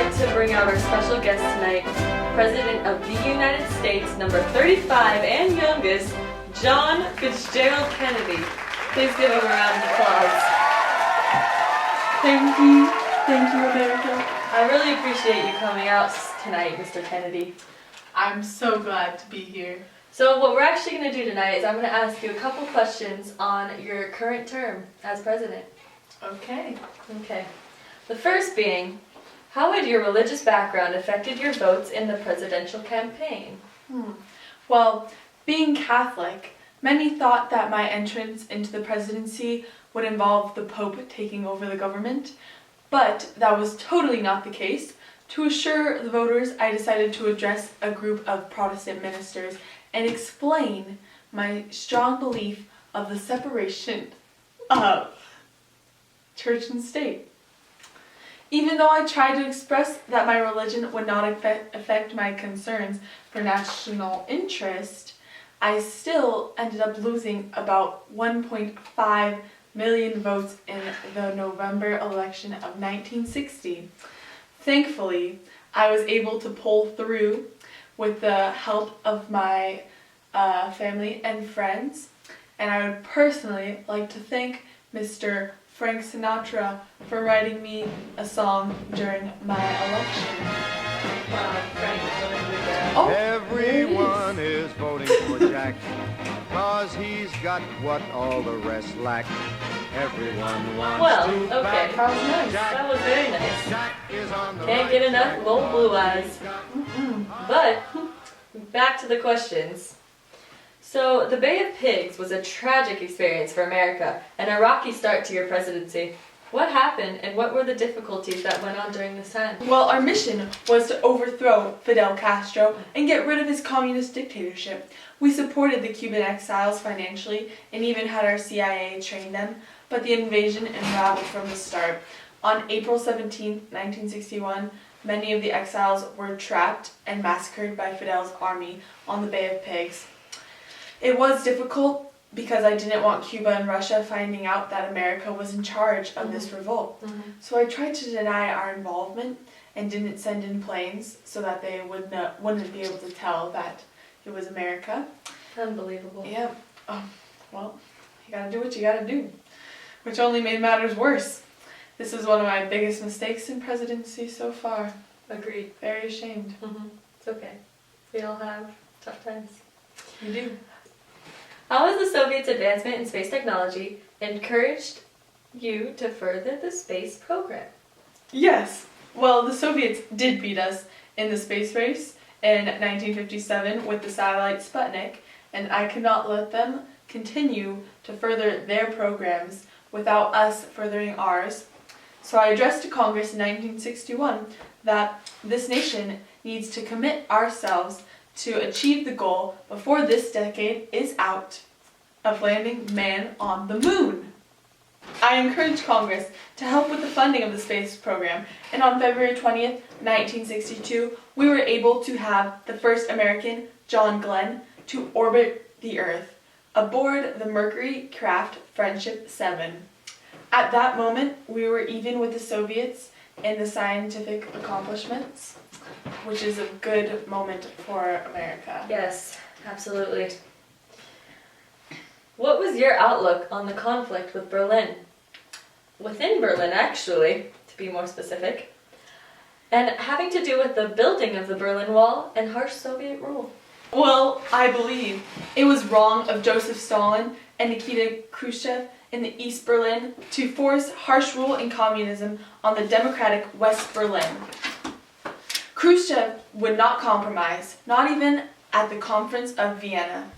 like to bring out our special guest tonight, President of the United States, number 35 and youngest, John Fitzgerald Kennedy. Please give him a round of applause. Thank you. Thank you, America. I really appreciate you coming out tonight, Mr. Kennedy. I'm so glad to be here. So what we're actually going to do tonight is I'm going to ask you a couple questions on your current term as president. Okay. Okay. The first being, how had your religious background affected your votes in the presidential campaign? Well, being Catholic, many thought that my entrance into the presidency would involve the Pope taking over the government, but that was totally not the case. To assure the voters, I decided to address a group of Protestant ministers and explain my strong belief of the separation of church and state. Even though I tried to express that my religion would not affect my concerns for national interest, I still ended up losing about 1.5 million votes in the November election of 1960. Thankfully, I was able to pull through with the help of my family and friends, and I would personally like to thank Mr. Frank Sinatra for writing me a song during my election. Wow, Frank is really good. Oh, Everyone is voting for Jack, 'cause he's got what all the rest lack. Everyone wants Well, to okay. back that was nice. That was very nice. Jack is on the Can't right get enough track. little blue eyes. Mm-mm. But, back to the questions. So, the Bay of Pigs was a tragic experience for America and a rocky start to your presidency. What happened and what were the difficulties that went on during this time? Well, our mission was to overthrow Fidel Castro and get rid of his communist dictatorship. We supported the Cuban exiles financially and even had our CIA train them, but the invasion unraveled from the start. On April 17, 1961, many of the exiles were trapped and massacred by Fidel's army on the Bay of Pigs. It was difficult because I didn't want Cuba and Russia finding out that America was in charge of this revolt. So I tried to deny our involvement and didn't send in planes so that they wouldn't be able to tell that it was America. Unbelievable. Yeah. Well, you gotta do what you gotta do, which only made matters worse. This was one of my biggest mistakes in presidency so far. Agreed. Very ashamed. It's okay. We all have tough times. You do. How has the Soviets' advancement in space technology encouraged you to further the space program? Yes. Well, the Soviets did beat us in the space race in 1957 with the satellite Sputnik, and I could not let them continue to further their programs without us furthering ours. So I addressed to Congress in 1961 that this nation needs to commit ourselves to achieve the goal before this decade is out of landing man on the moon. I encouraged Congress to help with the funding of the space program, and on February 20th, 1962, we were able to have the first American, John Glenn, to orbit the Earth aboard the Mercury craft Friendship 7. At that moment, we were even with the Soviets in the scientific accomplishments, which is a good moment for America. Yes, absolutely. What was your outlook on the conflict with Berlin? Within Berlin, actually, to be more specific, and having to do with the building of the Berlin Wall and harsh Soviet rule. Well, I believe it was wrong of Joseph Stalin and Nikita Khrushchev in the East Berlin to force harsh rule and communism on the democratic West Berlin. Khrushchev would not compromise, not even at the Conference of Vienna.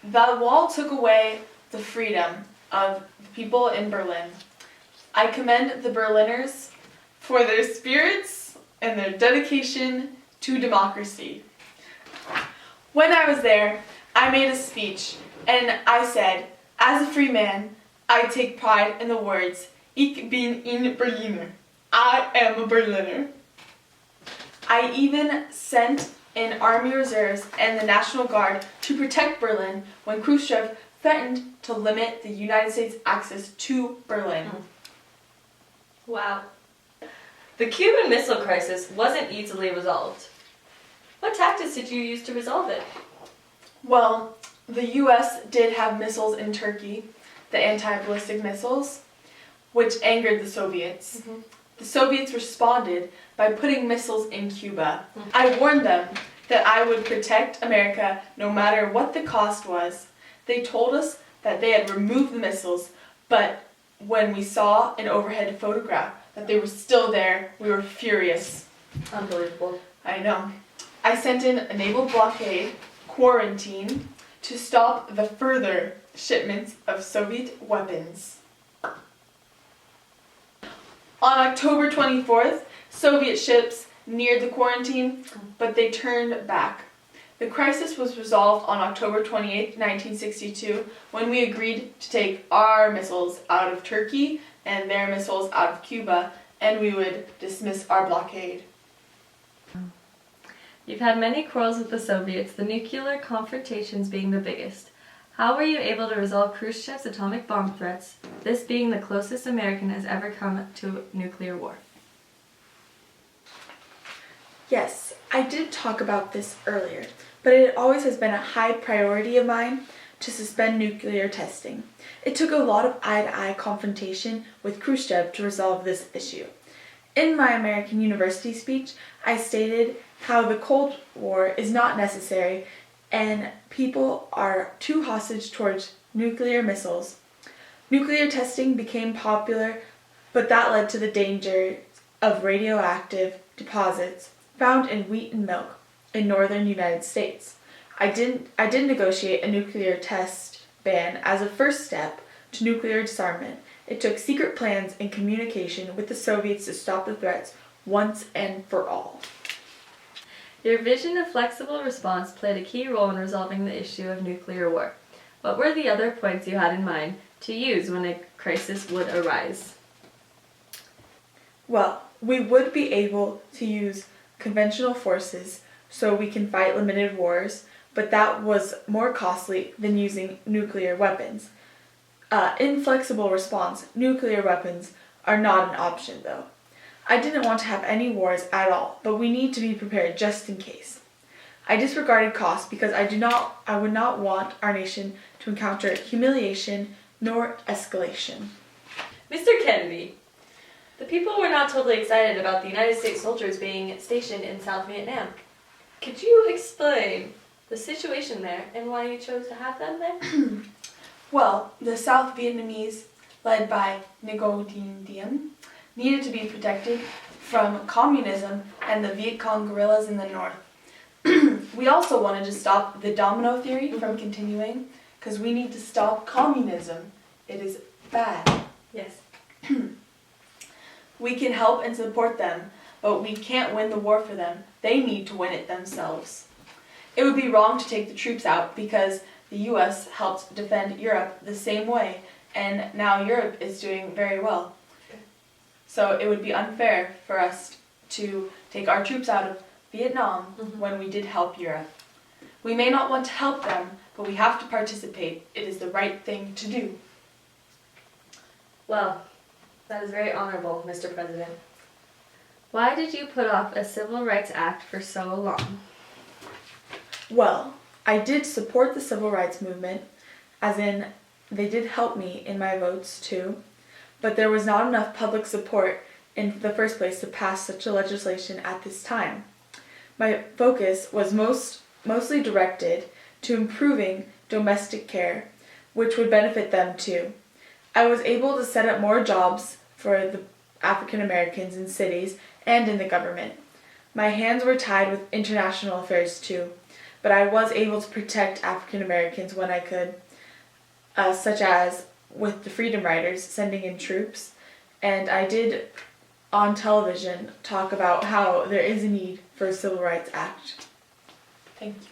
The wall took away the freedom of the people in Berlin. I commend the Berliners for their spirits and their dedication to democracy. When I was there, I made a speech, and I said, as a free man, I take pride in the words, Ich bin ein Berliner. I am a Berliner. I even sent in Army Reserves and the National Guard to protect Berlin when Khrushchev threatened to limit the United States access to Berlin. Wow. The Cuban Missile Crisis wasn't easily resolved. What tactics did you use to resolve it? Well, the US did have missiles in Turkey, the anti-ballistic missiles, which angered the Soviets. The Soviets responded by putting missiles in Cuba. I warned them that I would protect America no matter what the cost was. They told us that they had removed the missiles, but when we saw an overhead photograph that they were still there, we were furious. Unbelievable. I know. I sent in a naval blockade, quarantine, to stop the further shipments of Soviet weapons. On October 24th, Soviet ships neared the quarantine, but they turned back. The crisis was resolved on October 28, 1962, when we agreed to take our missiles out of Turkey and their missiles out of Cuba, and we would dismiss our blockade. You've had many quarrels with the Soviets, the nuclear confrontations being the biggest. How were you able to resolve Khrushchev's atomic bomb threats, this being the closest American has ever come to nuclear war? Yes, I did talk about this earlier, but it always has been a high priority of mine to suspend nuclear testing. It took a lot of eye-to-eye confrontation with Khrushchev to resolve this issue. In my American University speech, I stated how the Cold War is not necessary and people are too hostage towards nuclear missiles. Nuclear testing became popular, but that led to the danger of radioactive deposits found in wheat and milk in northern United States. I did negotiate a nuclear test ban as a first step to nuclear disarmament. It took secret plans and communication with the Soviets to stop the threats once and for all. Your vision of flexible response played a key role in resolving the issue of nuclear war. What were the other points you had in mind to use when a crisis would arise? Well, we would be able to use conventional forces so we can fight limited wars, but that was more costly than using nuclear weapons. In flexible response, nuclear weapons are not an option though. I didn't want to have any wars at all, but we need to be prepared just in case. I disregarded costs because I would not want our nation to encounter humiliation nor escalation. Mr. Kennedy, the people were not totally excited about the United States soldiers being stationed in South Vietnam. Could you explain the situation there and why you chose to have them there? Well, the South Vietnamese, led by Ngo Dinh Diem, needed to be protected from communism and the Viet Cong guerrillas in the north. We also wanted to stop the domino theory from continuing, because we need to stop communism. It is bad. Yes. We can help and support them, but we can't win the war for them. They need to win it themselves. It would be wrong to take the troops out because the US helped defend Europe the same way, and now Europe is doing very well. So it would be unfair for us to take our troops out of Vietnam when we did help Europe. We may not want to help them, but we have to participate. It is the right thing to do. Well, that is very honorable, Mr. President. Why did you put off a Civil Rights Act for so long? Well, I did support the civil rights movement, as in they did help me in my votes too, but there was not enough public support in the first place to pass such a legislation at this time. My focus was mostly directed to improving domestic care, which would benefit them too. I was able to set up more jobs for the African Americans in cities and in the government. My hands were tied with international affairs too, but I was able to protect African Americans when I could, such as with the Freedom Riders sending in troops, and I did on television talk about how there is a need for a Civil Rights Act. Thank you.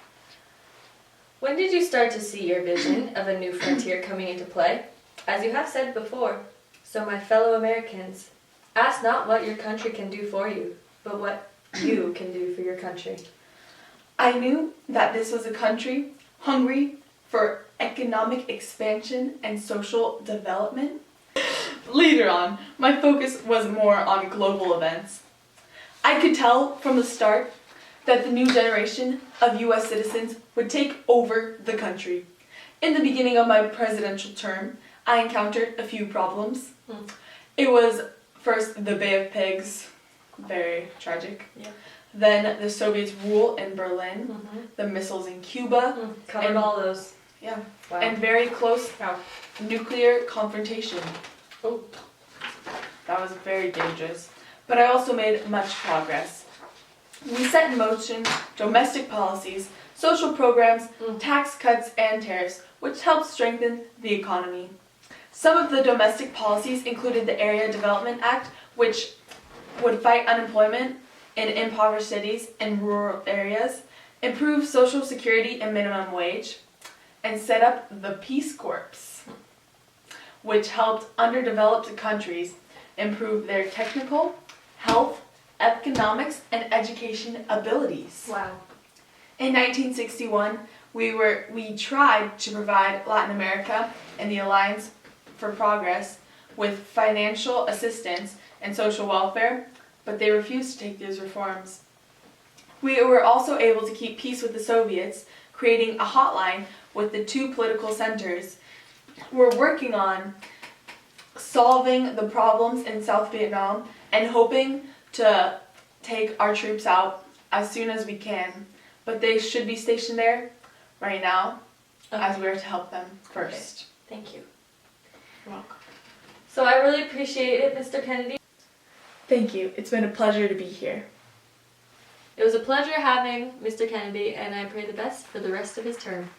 When did you start to see your vision of a new frontier coming into play? As you have said before, so my fellow Americans, ask not what your country can do for you, but what you can do for your country. I knew that this was a country hungry for economic expansion and social development. Later on, my focus was more on global events. I could tell from the start that the new generation of US citizens would take over the country. In the beginning of my presidential term, I encountered a few problems. It was first the Bay of Pigs, very tragic. Yeah. Then the Soviets' rule in Berlin, the missiles in Cuba, Covered and- all those. yeah, Wow. and very close Wow. nuclear confrontation. Oh. That was very dangerous. But I also made much progress. We set in motion domestic policies, social programs, tax cuts, and tariffs, which helped strengthen the economy. Some of the domestic policies included the Area Development Act, which would fight unemployment in impoverished cities and rural areas, improve Social Security and minimum wage, and set up the Peace Corps, which helped underdeveloped countries improve their technical, health, economics, and education abilities. Wow. In 1961, we tried to provide Latin America and the Alliance for Progress with financial assistance and social welfare, but they refused to take these reforms. We were also able to keep peace with the Soviets, creating a hotline with the two political centers. We're working on solving the problems in South Vietnam and hoping to take our troops out as soon as we can. But they should be stationed there right now as we are to help them first. Thank you. You're welcome. So I really appreciate it, Mr. Kennedy. Thank you. It's been a pleasure to be here. It was a pleasure having Mr. Kennedy, and I pray the best for the rest of his term.